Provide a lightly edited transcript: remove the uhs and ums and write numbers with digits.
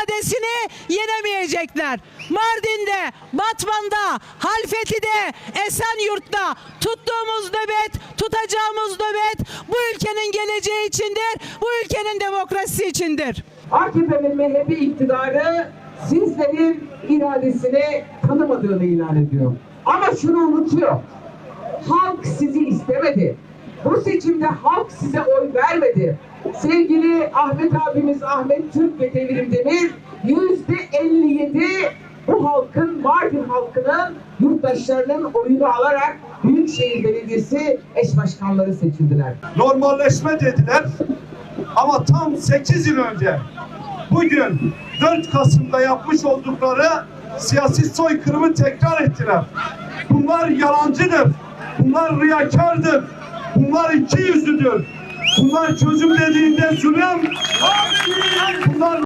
iradesini yenemeyecekler. Mardin'de, Batman'da, Halfeti'de, Esenyurt'ta tuttuğumuz nöbet, tutacağımız nöbet bu ülkenin geleceği içindir, bu ülkenin demokrasisi içindir. AKP ve MHP iktidarı sizlerin iradesini tanımadığını ilan ediyor. Ama şunu unutuyor. Halk sizi istemedi. Bu seçimde halk size oy vermedi. Sevgili Ahmet abimiz Ahmet Türk ve Devrim Demir %57 bu halkın, Mardin halkının, yurttaşlarının oyunu alarak Büyükşehir Belediyesi eş başkanları seçildiler. Normalleşme dediler ama tam 8 yıl önce bugün 4 Kasım'da yapmış oldukları siyasi soykırımı tekrar ettiler. Bunlar yalancıdır. Bunlar riyakardır. Bunlar ikiyüzlüdür. Bunlar çözüm dediğinde zulüm. Bunlar